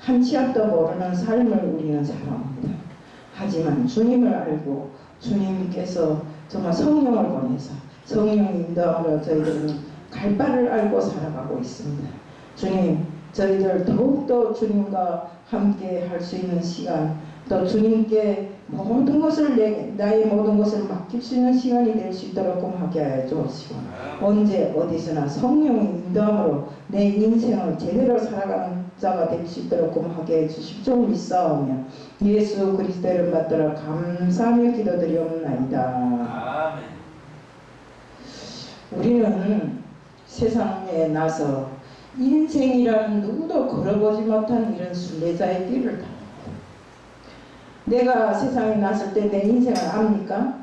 한 치 앞도 모르는 삶을 우리는 살아옵니다. 하지만 주님을 알고 주님께서 정말 성령을 보내서 성령 인도함으로 저희들은 갈 바를 알고 살아가고 있습니다. 주님, 저희들 더욱더 주님과 함께 할 수 있는 시간, 또 주님께 모든 것을 나의 모든 것을 맡길 수 있는 시간이 될 수 있도록 하게 하여 주옵시고, 언제 어디서나 성령의 인도함으로 내 인생을 제대로 살아가는 자가 될 수 있도록 하게 해 주십시오 믿사오며 예수 그리스도의 이름 받들어 감사하며 기도드리옵나이다. 우리는 세상에 나서 인생이라는 누구도 걸어보지 못한 이런 순례자의 길을 다. 내가 세상에 났을 때 내 인생을 압니까?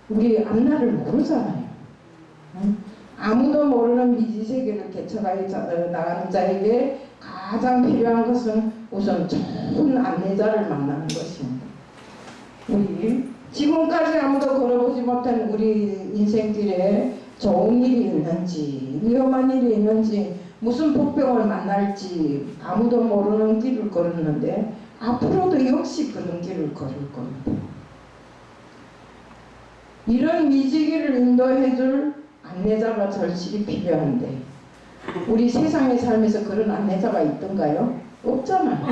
우리 앞날을 모르잖아요. 응? 아무도 모르는 미지세계를 개척하여 나가는 자에게 가장 필요한 것은 우선 좋은 안내자를 만나는 것입니다. 우리 지금까지 아무도 걸어보지 못한 우리 인생길에 좋은 일이 있는지, 위험한 일이 있는지, 무슨 복병을 만날지 아무도 모르는 길을 걸었는데 앞으로도 역시 그런 길을 걸을 겁니다. 이런 미지기를 인도해줄 안내자가 절실히 필요한데 우리 세상의 삶에서 그런 안내자가 있던가요? 없잖아요.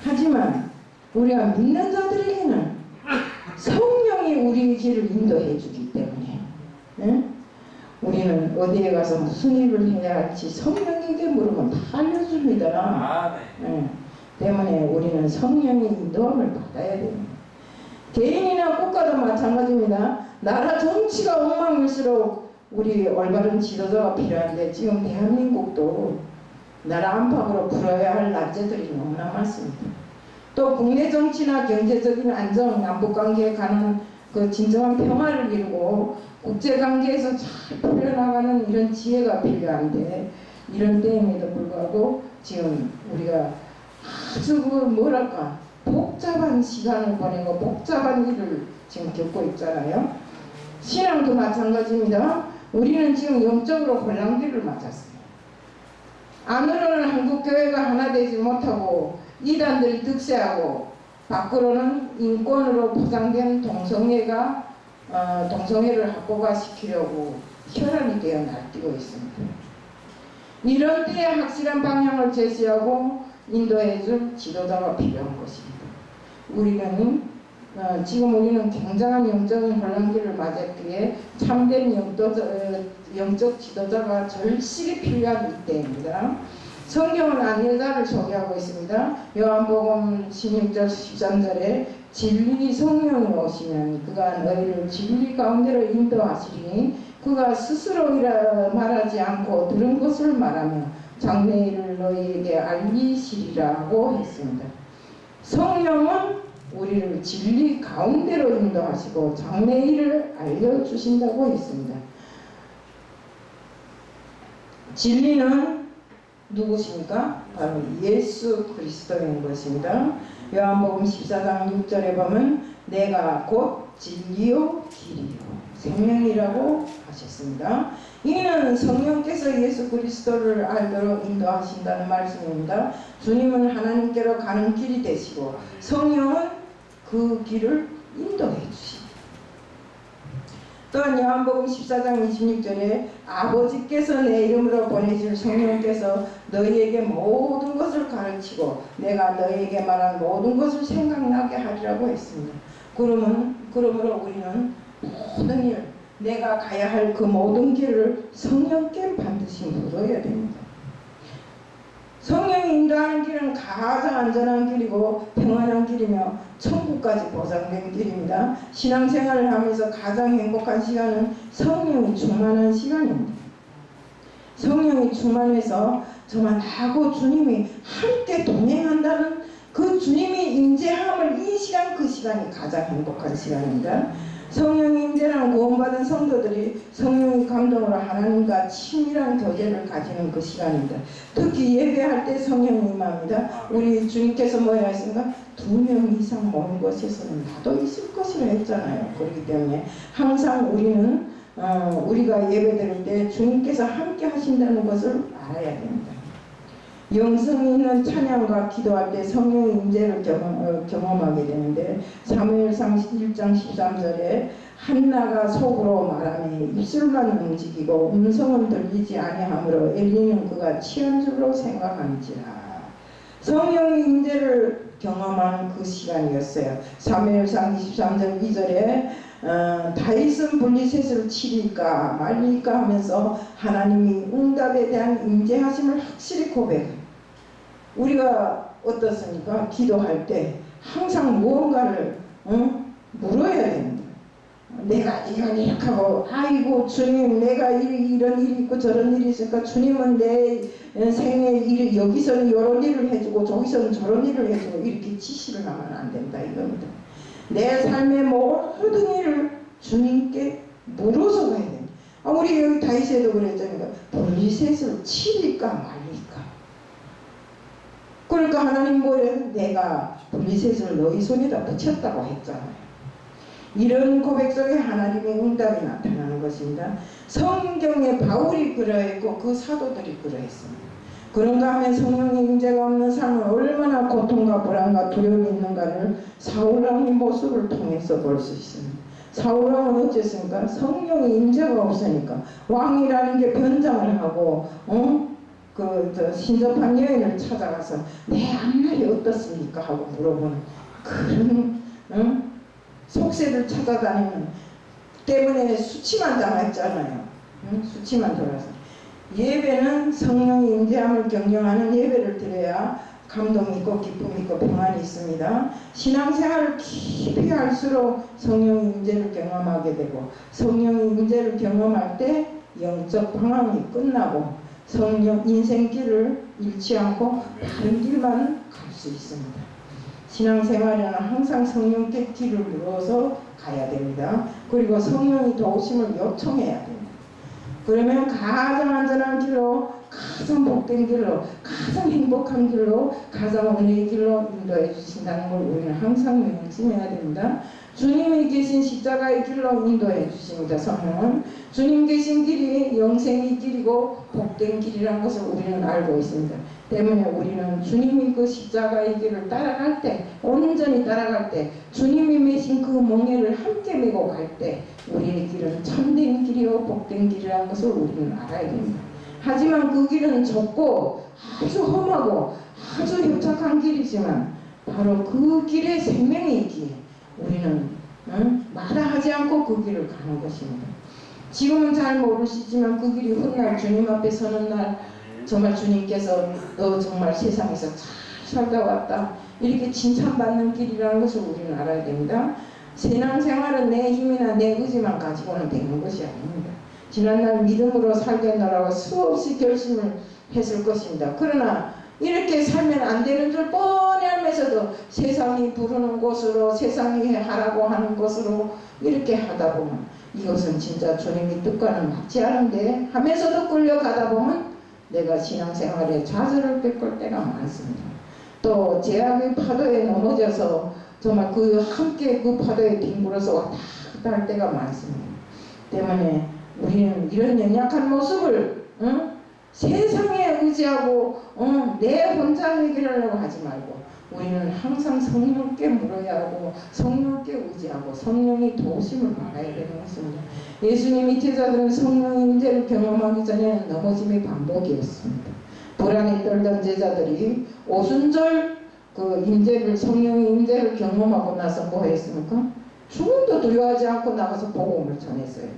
하지만 우리가 믿는 자들에게는 성령이 우리의 길을 인도해 주기 때문에, 네? 우리는 어디에 가서 무슨 일을 해야 할지 성령에게 물으면 다 알려줍니다. 네. 때문에 우리는 성령의 인도함을 받아야 됩니다. 개인이나 국가도 마찬가지입니다. 나라 정치가 엉망일수록 우리 올바른 지도자가 필요한데 지금 대한민국도 나라 안팎으로 풀어야 할 난제들이 너무나 많습니다. 또 국내 정치나 경제적인 안정, 남북관계에 관한 그 진정한 평화를 이루고 국제관계에서 잘 풀려나가는 이런 지혜가 필요한데 이런 때임에도 불구하고 지금 우리가 아주 뭐랄까 복잡한 시간을 보내고 복잡한 일을 지금 겪고 있잖아요. 신앙도 마찬가지입니다. 우리는 지금 영적으로 혼란기를 맞았어요. 안으로는 한국교회가 하나 되지 못하고 이단들이 득세하고 밖으로는 인권으로 포장된 동성애를 합법화시키려고 혈안이 되어 날뛰고 있습니다. 이런 때에 확실한 방향을 제시하고 인도해줄 지도자가 필요한 것입니다. 지금 우리는 굉장한 영적인 혼란기를 맞았기에 참된 영적 지도자가 절실히 필요한 이때입니다. 성경은 안내자를 소개하고 있습니다. 요한복음 16절 13절에 진리 성령이 오시면 그가 너희를 진리 가운데로 인도하시리니 그가 스스로 말하지 않고 들은 것을 말하며 장래일을 너희에게 알리시리라고 했습니다. 성령은 우리를 진리 가운데로 인도하시고 장래일을 알려주신다고 했습니다. 진리는 누구십니까? 바로 예수 그리스도인 것입니다. 요한복음 14장 6절에 보면 내가 곧 진리요 길이요 생명이라고 하셨습니다. 이는 성령께서 예수 그리스도를 알도록 인도하신다는 말씀입니다. 주님은 하나님께로 가는 길이 되시고 성령은 그 길을 인도해 주십니다. 또한 요한복음 14장 26절에 아버지께서 내 이름으로 보내실 성령께서 너희에게 모든 것을 가르치고 내가 너희에게 말한 모든 것을 생각나게 하리라고 했습니다. 그러므로 우리는 모든 일, 내가 가야 할 그 모든 길을 성령께 반드시 물어야 됩니다. 성령이 인도하는 길은 가장 안전한 길이고 평안한 길이며 천국까지 보장된 길입니다. 신앙생활을 하면서 가장 행복한 시간은 성령이 충만한 시간입니다. 성령이 충만해서 정말 나하고 주님이 함께 동행한다는 그 주님이 임재함을 인식한 그 시간이 가장 행복한 시간입니다. 성령의 임재랑 구원받은 성도들이 성령의 감동으로 하나님과 친밀한 교제를 가지는 그 시간입니다. 특히 예배할 때 성령이 임합니다. 우리 주님께서 뭐라 했습니까? 2명 이상 모인 곳에서는 나도 있을 것이라 했잖아요. 그렇기 때문에 항상 우리는 우리가 예배 드릴 때 주님께서 함께 하신다는 것을 알아야 됩니다. 영성이 있는 찬양과 기도할 때 성령의 임재를 경험하게 되는데 사무엘상 1장 13절에 한나가 속으로 말하며 입술만 움직이고 음성은 들리지 아니하므로 엘리는 그가 취한 줄로 생각하는지라. 성령의 임재를 경험한 그 시간이었어요. 사무엘상 23장 2절에 다윗은 블리셋을 치릴까 말릴까 하면서 하나님이 응답에 대한 임재하심을 확실히 고백해요. 우리가 어떻습니까? 기도할 때 항상 무언가를 물어야 됩니다. 내가 이렇게 하고 아이고 주님 내가 이런 일이 있고 저런 일이 있으니까 주님은 내 생애 일 여기서는 이런 일을 해주고 저기서는 저런 일을 해주고 이렇게 지시를 하면 안 된다 이겁니다. 내 삶의 모든 일을 주님께 물어서 가야 됩니다. 우리 여기 다윗에도 그랬잖아요. 블리셋을 치릴까 말릴까. 그러니까 하나님 뭐래요? 내가 블리셋을 너희 손에다 붙였다고 했잖아요. 이런 고백 속에 하나님의 응답이 나타나는 것입니다. 성경에 바울이 그러했고 그 사도들이 그러했습니다. 그런가 하면 성령의 임재가 없는 삶은 얼마나 고통과 불안과 두려움이 있는가를 사울왕의 모습을 통해서 볼 수 있습니다. 사울왕은 어쨌습니까? 성령의 임재가 없으니까 왕이라는 게 변장을 하고 신접한 여인을 찾아가서 내 앞날이 어떻습니까? 하고 물어보는 그런 속세를 찾아다니는 때문에 수치만 당했잖아요. 수치만 당해서 예배는 성령의 임재함을 경영하는 예배를 드려야 감동이 있고 기쁨이 있고 평안이 있습니다. 신앙생활을 깊이 할수록 성령의 임재를 경험하게 되고 성령의 임재를 경험할 때 영적 방황이 끝나고 성령 인생길을 잃지 않고 다른 길만 갈 수 있습니다. 신앙생활에는 항상 성령께 길을 물어서 가야 됩니다. 그리고 성령의 도우심을 요청해야 됩니다. 그러면 가장 안전한 길로, 가장 복된 길로, 가장 행복한 길로, 가장 은혜의 길로 인도해 주신다는 걸 우리는 항상 명심해야 됩니다. 주님이 계신 십자가의 길로 인도해 주십니다. 성령은 주님 계신 길이 영생의 길이고 복된 길이라는 것을 우리는 알고 있습니다. 때문에 우리는 주님이 그 십자가의 길을 따라갈 때, 온전히 따라갈 때, 주님이 메신 그 멍에를 함께 메고 갈 때 우리의 길은 참된 길이요 복된 길이라는 것을 우리는 알아야 됩니다. 하지만 그 길은 좁고 아주 험하고 아주 협착한 길이지만 바로 그 길에 생명이 있기에 우리는 마다하지 않고 그 길을 가는 것입니다. 지금은 잘 모르시지만 그 길이 훗날 주님 앞에 서는 날 정말 주님께서 너 정말 세상에서 잘 살다 왔다 이렇게 칭찬받는 길이라는 것을 우리는 알아야 됩니다. 신앙생활은 내 힘이나 내 의지만 가지고는 되는 것이 아닙니다. 지난날 믿음으로 살겠노라고 수없이 결심을 했을 것입니다. 그러나 이렇게 살면 안 되는 줄 뻔히 알면서도 세상이 부르는 곳으로 세상이 하라고 하는 곳으로 이렇게 하다 보면 이것은 진짜 주님의 뜻과는 맞지 않은데 하면서도 끌려가다 보면 내가 신앙생활에 좌절을 겪을 때가 많습니다. 또 제약의 파도에 넘어져서 정말 함께 그 파도에 뒹굴어서 왔다 갔다 할 때가 많습니다. 때문에 우리는 이런 연약한 모습을 세상에 의지하고 내 혼자 해결하려고 하지 말고 우리는 항상 성령께 물어야 하고 성령께 의지하고 성령의 도우심을 받아야 되는 것입니다. 예수님이 제자들은 성령의 임재를 경험하기 전에 넘어짐이 반복이었습니다. 불안에 떨던 제자들이 오순절 그 임재를 성령의 임재를 경험하고 나서 뭐 했습니까? 죽음도 두려워하지 않고 나가서 복음을 전했어요.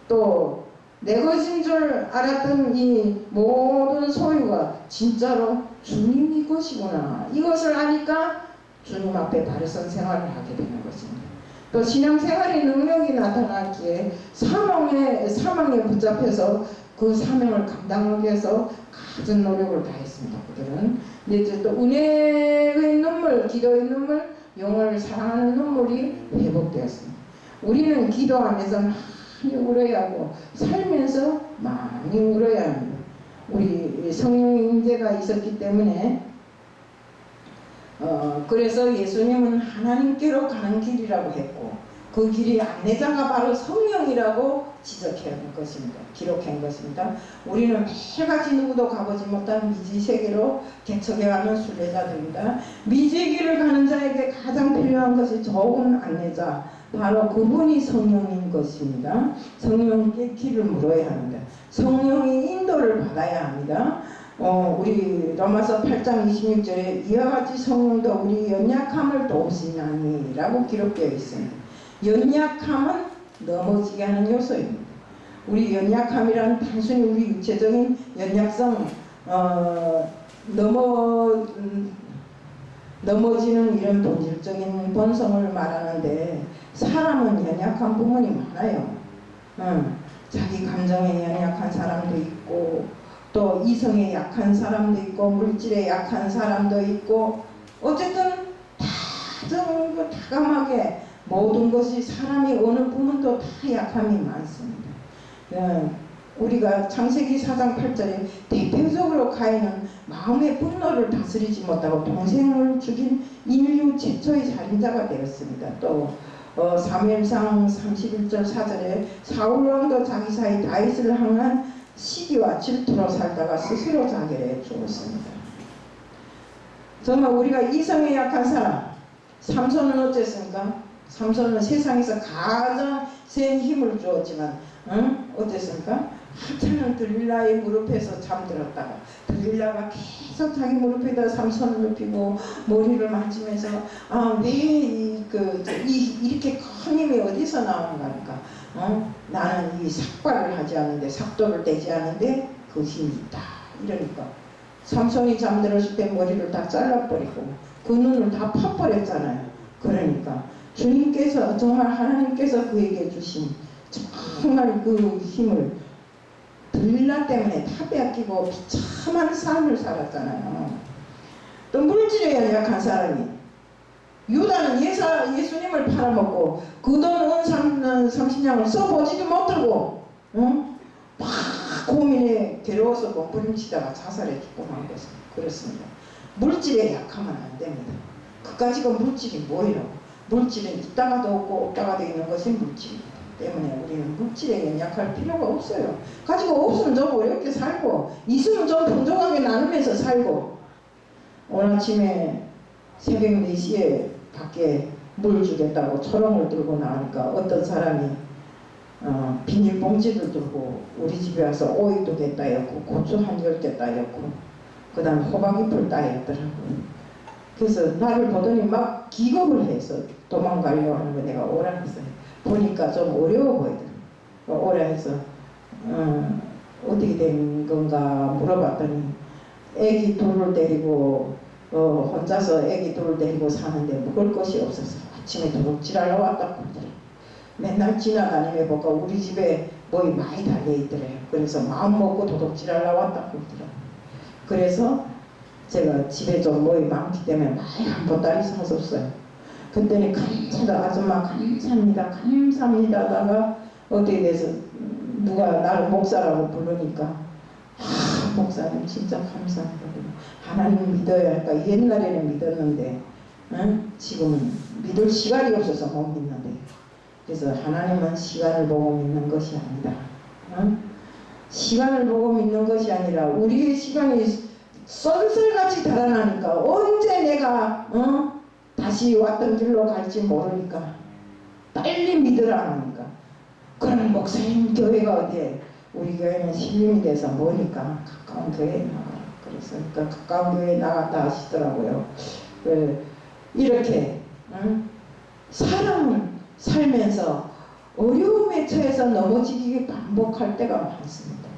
또 내 것인 줄 알았던 이 모든 소유가 진짜로 주님이 것이구나. 이것을 아니까 주님 앞에 바르선 생활을 하게 되는 것입니다. 또 신앙생활의 능력이 나타났기에 사망에 붙잡혀서 그 사명을 감당하기 위해서 갖은 노력을 다했습니다. 그들은 이제 또 은혜의 눈물, 기도의 눈물, 영혼을 사랑하는 눈물이 회복되었습니다. 우리는 기도하면서 많이 울어야 하고 살면서 많이 울어야 합니다. 우리 성령의 임재가 있었기 때문에 그래서 예수님은 하나님께로 가는 길이라고 했고 그 길이 안내자가 바로 성령이라고 지적한 것입니다. 기록한 것입니다. 우리는 매일같이 누구도 가보지 못한 미지 세계로 개척해가는 순례자들입니다. 미지의 길을 가는 자에게 가장 필요한 것이 좋은 안내자, 바로 그분이 성령인 것입니다. 성령께 길을 물어야 합니다. 성령의 인도를 받아야 합니다. 우리 로마서 8장 26절에 이와 같이 성령도 우리 연약함을 돕시나니 라고 기록되어 있습니다. 연약함은 넘어지게 하는 요소입니다. 우리 연약함이란 단순히 우리 육체적인 연약성, 넘어지는 이런 본질적인 본성을 말하는데, 사람은 연약한 부분이 많아요. 자기 감정에 연약한 사람도 있고, 또 이성에 약한 사람도 있고, 물질에 약한 사람도 있고, 어쨌든 다감하게 모든 것이 사람이 어느 부분도 다 약함이 많습니다. 우리가 창세기 4장 8절에 대표적으로 가인은 마음의 분노를 다스리지 못하고 동생을 죽인 인류 최초의 살인자가 되었습니다. 또 사무엘상 31절 4절에 사울왕도 자기 사이 다윗을 향한 시기와 질투로 살다가 스스로 자결해 죽었습니다. 정말 우리가 이성에 약한 사람, 삼손은 어땠습니까? 삼손은 세상에서 가장 센 힘을 주었지만 어땠습니까? 한참은 들릴라의 무릎에서 잠들었다가 들릴라가 계속 자기 무릎에다 삼손을 눕히고 머리를 만지면서 왜 이렇게 큰 힘이 어디서 나오는가 하니까 나는 이 삭발을 하지 않는데, 삭도를 떼지 않는데 그 힘이 있다 이러니까 삼손이 잠들었을 때 머리를 다 잘라버리고 그 눈을 다 파버렸잖아요. 그러니까 주님께서, 정말 하나님께서 그에게 주신 정말 그 힘을 들릴라 때문에 다 빼앗기고 비참한 삶을 살았잖아요. 또 물질에 연약한 사람이, 유다는 예수님을 팔아먹고 그 돈 은 30냥을 써보지도 못하고 막 고민에 괴로워서 몸부림치다가 자살해 죽고 만 것은 그렇습니다. 물질에 약하면 안 됩니다. 그까지가 물질이 뭐예요? 물질은 있다가도 없고 없다가도 있는 것이 물질이기 때문에 우리는 물질에 연약할 필요가 없어요. 가지고 없으면 좀 어렵게 살고, 있으면 좀 풍족하게 나누면서 살고. 오늘 아침에 새벽 4시에 밖에 물 주겠다고 초롱을 들고 나오니까 어떤 사람이 비닐봉지를 들고 우리 집에 와서 오이 2개 따였고 고추 한 10개 따였고 그 다음 호박잎을 따였더라고요. 그래서 나를 보더니 막 기겁을 해서 도망가려고 하는 거 내가 오라 했어요. 보니까 좀 어려워 보이더라고요. 오라 해서 어떻게 된 건가 물어봤더니 애기 둘을 데리고 혼자서 애기 둘을 데리고 사는데 먹을 것이 없어서 아침에 도둑질하러 왔다고 그러더라고요. 맨날 지나다니며 보니까 우리 집에 뭐이 많이 달려있더래요. 그래서 마음 먹고 도둑질하러 왔다고 그러더라고요. 그래서 제가 집에 좀 뭐이 많기 때문에 많이 한 보따리 사줬어요. 그때는 감사합니다. 아줌마 감사합니다 하다가 어떻게 돼서 누가 나를 목사라고 부르니까 목사님 진짜 감사합니다. 하나님 믿어야 할까? 옛날에는 믿었는데 지금은 믿을 시간이 없어서 못 믿는데, 그래서 하나님은 시간을 보고 믿는 것이 아니다. 시간을 보고 믿는 것이 아니라 우리의 시간이 쏜살같이 달아나니까 언제 내가 다시 왔던 길로 갈지 모르니까 빨리 믿으라 하니까. 그럼 목사님 교회가 어디에? 우리 교회는 신림이 돼서 뭐니까 가까운 교회에 나가라. 그래서 그러니까 가까운 교회에 나갔다 하시더라고요. 이렇게 사람은 살면서 어려움에 처해서 넘어지기 반복할 때가 많습니다.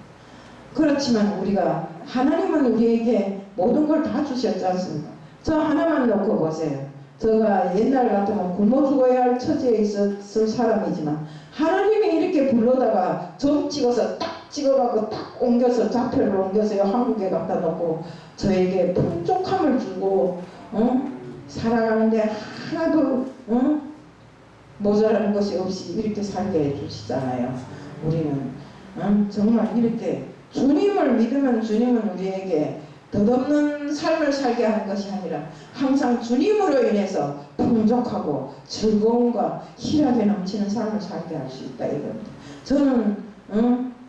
그렇지만 우리가, 하나님은 우리에게 모든 걸 다 주셨지 않습니까? 저 하나만 놓고 보세요. 제가 옛날 같으면 굶어 죽어야 할 처지에 있었을 사람이지만 하나님이 이렇게 불러다가 점 찍어서 딱 찍어갖고 딱 옮겨서 좌표를 옮겨서 한국에 갖다 놓고 저에게 풍족함을 주고 살아가는데 하나도 모자라는 것이 없이 이렇게 살게 해주시잖아요. 우리는 정말 이렇게 주님을 믿으면 주님은 우리에게 덧없는 삶을 살게 하는 것이 아니라 항상 주님으로 인해서 풍족하고 즐거움과 희락에 넘치는 삶을 살게 할 수 있다 이겁니다. 저는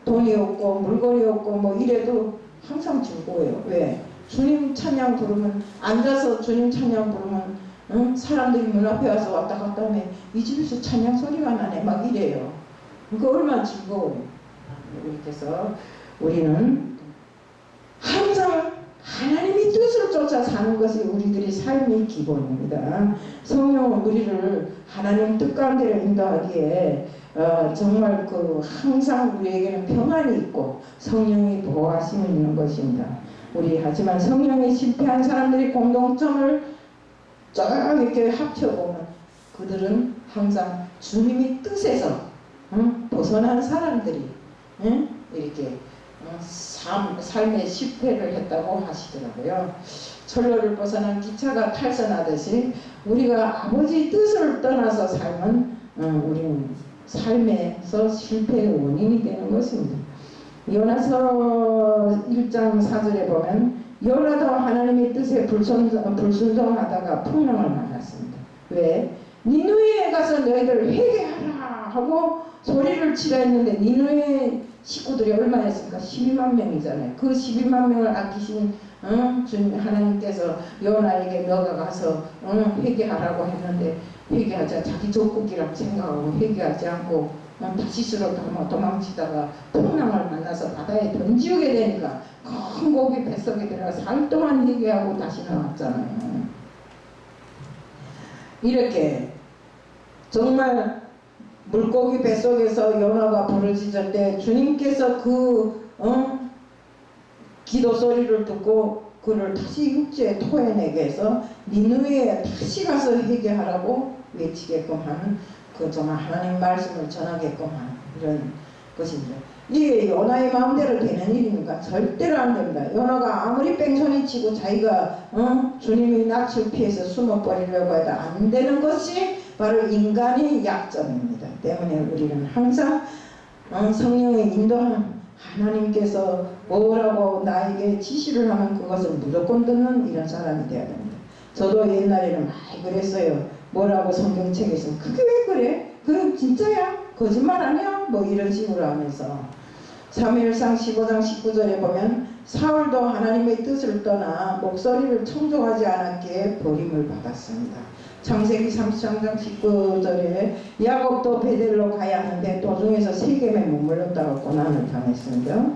돈이 없고 물건이 없고 뭐 이래도 항상 즐거워요. 왜? 주님 찬양 부르면 앉아서 주님 찬양 부르면 사람들이 문 앞에 와서 왔다 갔다 하면 이 집에서 찬양 소리가 나네 막 이래요. 그거 얼마나 즐거워요. 그래서 우리는 항상 하나님의 뜻을 쫓아 사는 것이 우리들의 삶의 기본입니다. 성령은 우리를 하나님 뜻 가운데로 인도하기에 정말 항상 우리에게는 평안이 있고 성령의 보호하심이 있는 것입니다. 하지만 성령에 실패한 사람들의 공동점을 쫙 이렇게 합쳐보면 그들은 항상 주님의 뜻에서 벗어난 사람들이 이렇게 삶의 실패를 했다고 하시더라고요. 철로를 벗어난 기차가 탈선하듯이 우리가 아버지 뜻을 떠나서 살면 우리는 삶에서 실패의 원인이 되는 것입니다. 요나서 1장 4절에 보면 요나도 하나님의 뜻에 불순종하다가 풍랑을 만났습니다. 왜? 니느웨에 가서 너희들 회개하라 하고 소리를 치라 했는데 니느웨 식구들이 얼마였습니까? 12만 명이잖아요. 그 12만 명을 아끼신 주님 하나님께서 요나에게 너가 가서 회개하라고 했는데 회개하자 자기 족국이라고 생각하고 회개하지 않고 다시스로 도망치다가 풍랑을 만나서 바다에 던지우게 되니까 큰 고기 뱃속에 들어가 살 동안 회개하고 다시 나왔잖아요. 이렇게 정말 물고기 뱃속에서 요나가 부르짖을 때 주님께서 기도 소리를 듣고 그를 다시 육지에 토해내게 해서 니느웨에 다시 가서 회개하라고 외치게끔 하는 정말 하나님 말씀을 전하게끔 하는 이런 것입니다. 이게 요나의 마음대로 되는 일입니까? 절대로 안 됩니다. 요나가 아무리 뺑소니 치고 자기가 주님의 낯을 피해서 숨어버리려고 해도 안 되는 것이 바로 인간의 약점입니다. 때문에 우리는 항상 성령의 인도하는 하나님께서 뭐라고 나에게 지시를 하면 그것을 무조건 듣는 이런 사람이 되어야 됩니다. 저도 옛날에는 많이 그랬어요. 뭐라고 성경책에서 그게 왜 그래? 그럼 진짜야? 거짓말 아니야? 뭐 이런 식으로 하면서 사무엘상 15장 19절에 보면 사울도 하나님의 뜻을 떠나 목소리를 청종하지 않았기에 버림을 받았습니다. 창세기 33장 19절에 야곱도 베델로 가야 하는데 도중에서 세겜에 머물렀다가 고난을 당했습니다.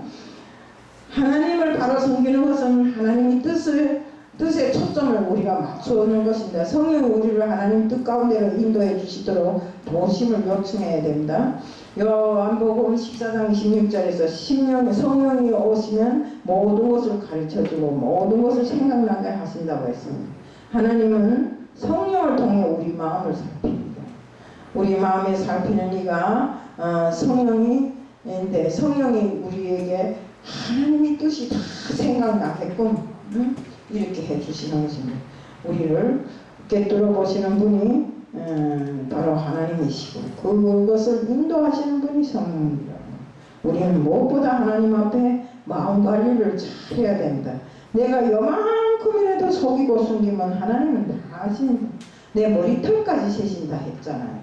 하나님을 바로 섬기는 것은 하나님의 뜻에 초점을 우리가 맞추는 것입니다. 성령이 우리를 하나님 뜻 가운데로 인도해 주시도록 도심을 요청해야 됩니다. 요한복음 14장 26절에서 성령이 오시면 모든 것을 가르쳐주고 모든 것을 생각나게 하신다고 했습니다. 하나님은 성령을 통해 우리 마음을 살핍니다. 우리 마음에 살피는 이가 성령인데 성령이 우리에게 하나님의 뜻이 다 생각나게끔 이렇게 해주시는 것입니다. 우리를 꿰뚫어 보시는 분이 바로 하나님이시고 그것을 인도하시는 분이 성령입니다. 우리는 무엇보다 하나님 앞에 마음 관리를 잘 해야 됩니다. 내가 요만큼이라도 속이고 숨기면 하나님은 다 아십니다. 내 머리털까지 세신다 했잖아요.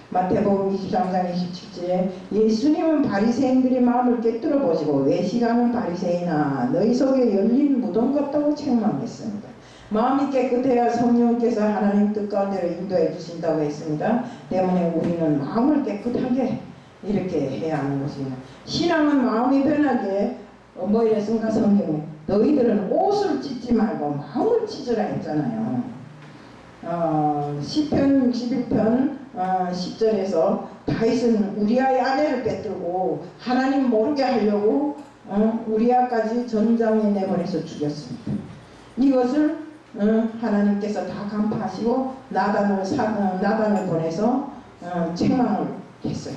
마태복음 23장 27절에 예수님은 바리새인들의 마음을 꿰뚫어 보시고 외식하는 바리새인아 너희 속에 열린 무덤 같다고 책망했습니다. 마음이 깨끗해야 성령께서 하나님 뜻 가운데로 인도해 주신다고 했습니다. 때문에 우리는 마음을 깨끗하게 이렇게 해야 하는 것입니다. 신앙은 마음이 변하게 뭐 이랬습니까? 성경에 너희들은 옷을 찢지 말고 마음을 찢으라 했잖아요. 시편 61편 10절에서 다윗은 우리아의 아내를 빼들고 하나님 모르게 하려고 우리아까지 전장에 내보내서 죽였습니다. 이것을 하나님께서 다 간파하시고 나단을 보내서 책망을 했어요.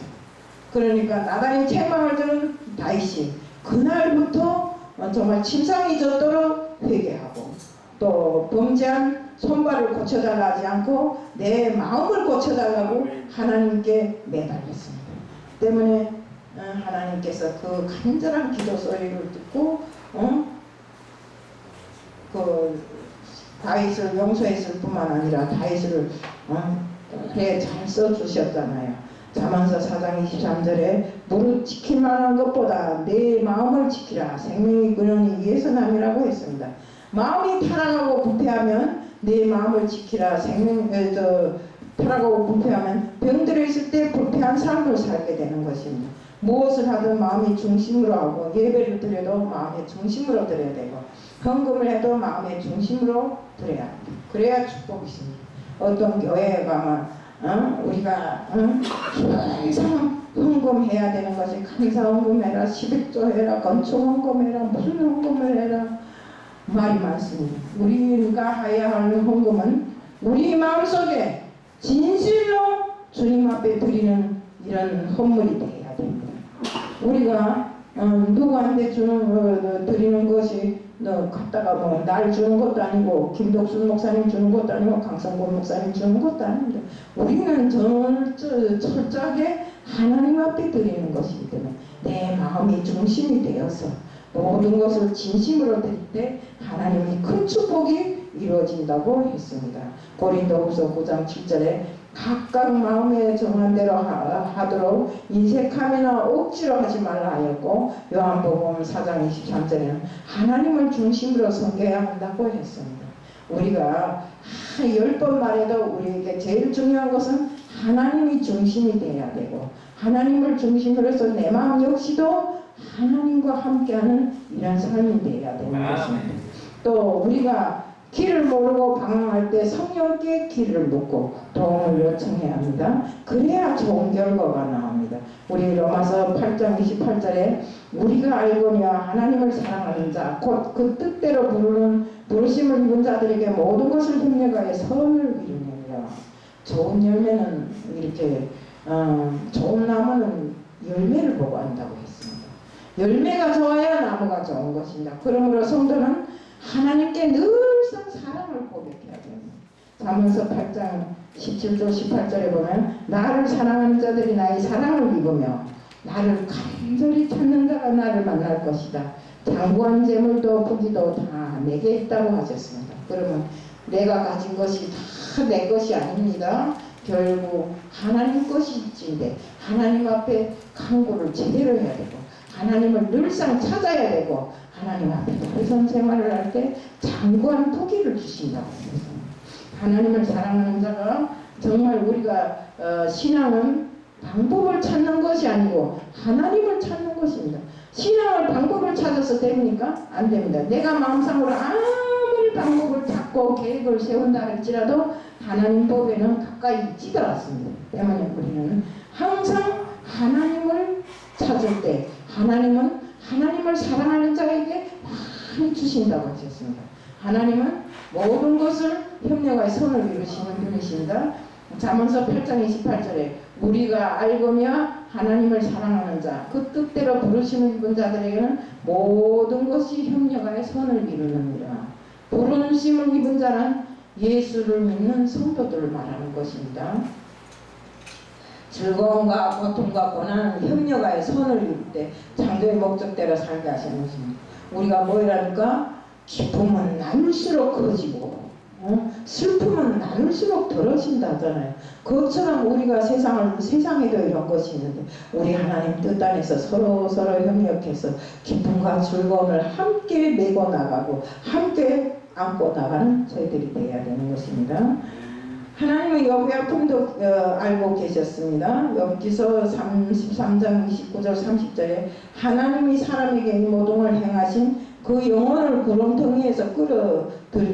그러니까 나단이 책망을 들은 다윗이 그날부터 정말 침상이 젖도록 회개하고 또 범죄한 손발을 고쳐달라 하지 않고 내 마음을 고쳐달라고 하나님께 매달렸습니다. 때문에 하나님께서 그 간절한 기도 소리를 듣고 그 다윗을 용서했을 뿐만 아니라 다윗을 그래 잘 써주셨잖아요. 잠언서 4장 23절에 무릇 지킬 만한 것보다 내 마음을 지키라 생명의 근원이 위에서 남이라고 했습니다. 마음이 타락하고 부패하면 내 마음을 지키라 타락하고 부패하면 병들어 있을 때 부패한 삶을 살게 되는 것입니다. 무엇을 하든 마음의 중심으로 하고 예배를 드려도 마음의 중심으로 드려야 되고 헌금을 해도 마음의 중심으로 드려야 합니다. 그래야 축복이 있습니다. 어떤 교회에 가면 우리가 항상 헌금해야 되는 것이 감사 헌금해라, 11조 해라, 건축 헌금해라, 무슨 헌금을 해라 말이 많습니다. 우리가 해야 할 헌금은 우리 마음속에 진실로 주님 앞에 드리는 이런 헌물이 되어야 됩니다. 우리가 누구한테 드리는 것이 갖다가 뭐 날 주는 것도 아니고 김덕순 목사님 주는 것도 아니고 강성곤 목사님 주는 것도 아닙니다. 우리는 철저하게 하나님 앞에 드리는 것이기 때문에 내 마음이 중심이 되어서 모든 것을 진심으로 드릴 때 하나님이 큰 축복이 이루어진다고 했습니다. 고린도후서 9장 7절에 각각 마음에 정한 대로 하도록 인색하거나 억지로 하지 말라 하였고, 요한복음 4장 23절에는 하나님을 중심으로 섬겨야 한다고 했습니다. 우리가 10번 말해도 우리에게 제일 중요한 것은 하나님이 중심이 되어야 되고, 하나님을 중심으로 해서 내 마음 역시도 하나님과 함께하는 이런 삶이 되어야 되는 것입니다. 또 우리가 길을 모르고 방황할 때 성령께 길을 묻고 도움을 요청해야 합니다. 그래야 좋은 결과가 나옵니다. 우리 로마서 8장 28절에 우리가 알거니와 하나님을 사랑하는 자 곧 그 뜻대로 부르심을 입은 자들에게 모든 것을 협력하여 선을 이루느니라. 좋은 열매는 이렇게 좋은 나무는 열매를 보고 한다고 했습니다. 열매가 좋아야 나무가 좋은 것입니다. 그러므로 성도는 하나님께 늘상 사랑을 고백해야 됩니다. 잠언서 8장 17절 18절에 보면 나를 사랑하는 자들이 나의 사랑을 입으며 나를 간절히 찾는 자가 나를 만날 것이다. 장구한 재물도 부귀도 다 내게 있다고 하셨습니다. 그러면 내가 가진 것이 다 내 것이 아닙니다. 결국 하나님 것이지인데 하나님 앞에 간구를 제대로 해야 되고 하나님을 늘상 찾아야 되고 하나님 앞에 다른 생활을 할 때 장구한 토기를 주신다고 했습니다. 하나님을 사랑하는 자가 정말 우리가 신앙은 방법을 찾는 것이 아니고 하나님을 찾는 것입니다. 신앙을 방법을 찾아서 됩니까? 안 됩니다. 내가 마음상으로 아무리 방법을 찾고 계획을 세운다 할지라도 하나님 법에는 가까이 있지도 않습니다. 때문에 우리는 항상 하나님을 찾을 때 하나님은 하나님을 사랑하는 자에게 많이 주신다고 하셨습니다. 하나님은 모든 것을 협력하여 선을 이루시는 분이십니다. 잠언서 8장 28절에 우리가 알거며 하나님을 사랑하는 자 그 뜻대로 부르심을 입은 자들에게는 모든 것이 협력하여 선을 이루느니라. 부르심을 입은 자는 예수를 믿는 성도들을 말하는 것입니다. 즐거움과 고통과 고난을 협력하여 선을 이룰 때 창조의 목적대로 살게 하시는 것입니다. 우리가 뭐라니까 기쁨은 나눌수록 커지고 슬픔은 나눌수록 덜어진다 하잖아요. 그것처럼 우리가 세상에도 이런 것이 있는데 우리 하나님 뜻 안에서 서로 협력해서 기쁨과 즐거움을 함께 메고 나가고 함께 안고 나가는 저희들이 되어야 되는 것입니다. 하나님은 여호와의 아픔도 알고 계셨습니다. 욥기서 33장 29절 30절에 하나님이 사람에게 이 모동을 행하신 그 영혼을 구렁텅이에서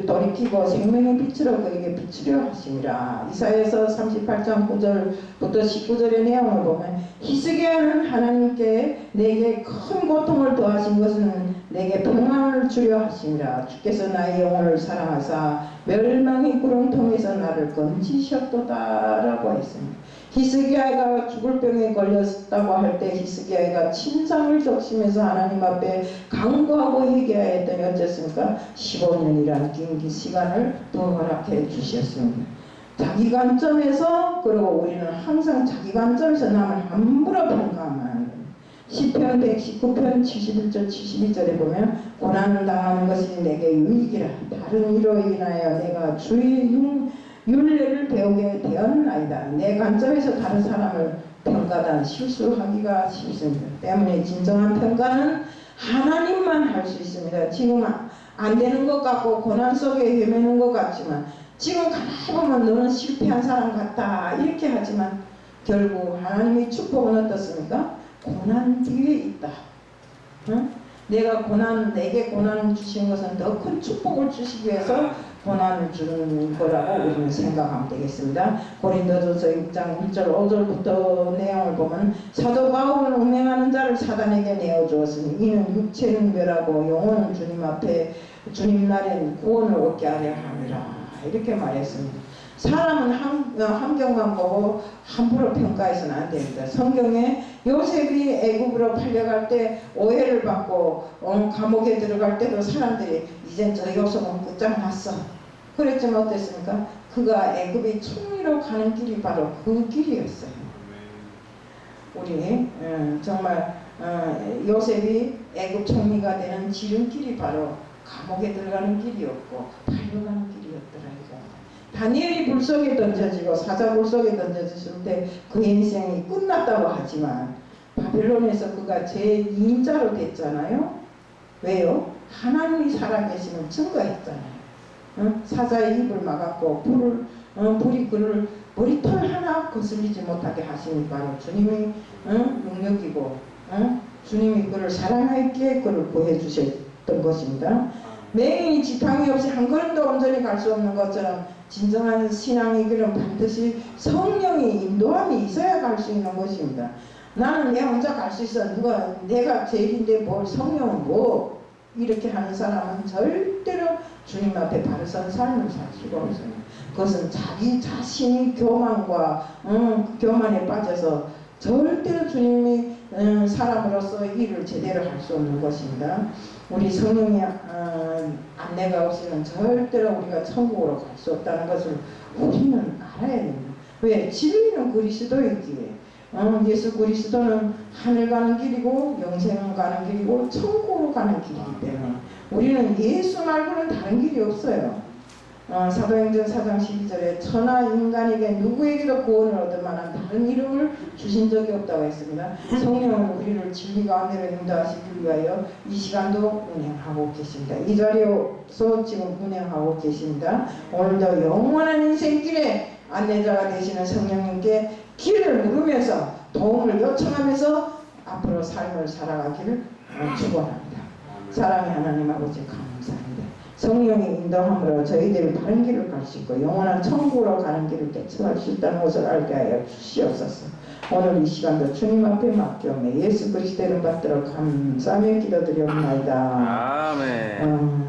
돌이키고 생명의 빛으로 그에게 비추려 하심이라. 이사야서 38장 9절부터 19절의 내용을 보면 히스기야는 하나님께 내게 큰 고통을 더하신 것은 내게 평안을 주려 하심이라. 주께서 나의 영혼을 사랑하사 멸망의 구렁텅이에서 나를 건지셨도다 라고 했습니다. 히스기야가 죽을 병에 걸렸다고 할 때 히스기야가 침상을 적시면서 하나님 앞에 간구하고 회개하였더니 어쨌습니까? 15년이라는 긴 시간을 더 허락해 주셨습니다. 자기 관점에서, 그리고 우리는 항상 자기 관점에서 남을 함부로 평가하면 안 됩니다. 시편 119편 71절 72절에 보면 고난을 당하는 것이 내게 유익이라 다른 이로 인하여 내가 주의 윤례를 배우게 되었나이다. 내 관점에서 다른 사람을 평가단 실수하기가 쉽습니다. 때문에 진정한 평가는 하나님만 할 수 있습니다. 지금 안 되는 것 같고 고난 속에 헤매는 것 같지만 지금 가만히 보면 너는 실패한 사람 같다 이렇게 하지만 결국 하나님의 축복은 어떻습니까? 고난 뒤에 있다. 응? 내게 고난을 주신 것은 더 큰 축복을 주시기 위해서 고난을 주는 거라고 우리는 생각하면 되겠습니다. 고린도전서 6장 1절 5절부터 내용을 보면 사도 바울은 음행하는 자를 사단에게 내어주었으니 이는 육체는 멸하고 영혼은 주님 앞에 주님 날엔 구원을 얻게 하려 함이라 이렇게 말했습니다. 사람은 환경만 보고 함부로 평가해서는 안 됩니다. 성경에 요셉이 애굽으로 팔려갈 때 오해를 받고 감옥에 들어갈 때도 사람들이 이젠 저 요셉은 끝장났어 그랬지만 어땠습니까? 그가 애굽의 총리로 가는 길이 바로 그 길이었어요. 우리 정말 요셉이 애굽 총리가 되는 지름길이 바로 감옥에 들어가는 길이었고 팔려가는 길이었더라 이거. 다니엘이 불속에 던져지고 사자 불속에 던져졌을 때 그 인생이 끝났다고 하지만 바벨론에서 그가 제2인자로 됐잖아요. 왜요? 하나님이 살아계심을 증거했잖아요. 사자의 입을 막았고 불이 그를 머리털 하나 거슬리지 못하게 하시니 바로 주님의 능력이고 주님이 그를 사랑하였기에 그를 구해주셨던 것입니다. 맹인이 지팡이 없이 한 걸음도 온전히 갈 수 없는 것처럼 진정한 신앙의 길은 반드시 성령의 인도함이 있어야 갈 수 있는 것입니다. 나는 내 혼자 갈 수 있어. 내가 제일인데 뭘 성령은 뭐 이렇게 하는 사람은 절대로 주님 앞에 바로 선 삶을 살 수가 없어요. 그것은 자기 자신이 교만과 교만에 빠져서 절대로 주님이 사람으로서 일을 제대로 할 수 없는 것입니다. 우리 성령의 안내가 없이는 절대로 우리가 천국으로 갈 수 없다는 것을 우리는 알아야 됩니다. 왜? 진리는 그리스도이기에 예수 그리스도는 하늘 가는 길이고 영생 가는 길이고 천국으로 가는 길이기 때문에 우리는 예수 말고는 다른 길이 없어요. 사도행전 4장 12절에 천하 인간에게 누구에게도 구원을 얻을 만한 다른 이름을 주신 적이 없다고 했습니다. 성령은 우리를 진리 가운데로 인도하시기 위하여 이 시간도 운행하고 계십니다. 이 자리에서 지금 운행하고 계십니다. 오늘도 영원한 인생길에 안내자가 되시는 성령님께 길을 물으면서 도움을 요청하면서 앞으로 삶을 살아가기를 축원합니다. 사랑의 하나님 아버지 감사합니다. 성령의 인도함으로 저희들이 바른 길을 갈 수 있고 영원한 천국으로 가는 길을 개척할 수 있다는 것을 알게 하여 주시옵소서. 오늘 이 시간도 주님 앞에 맡겨오며 예수 그리스도를 받들어 감사하며 기도드리옵나이다. 아멘.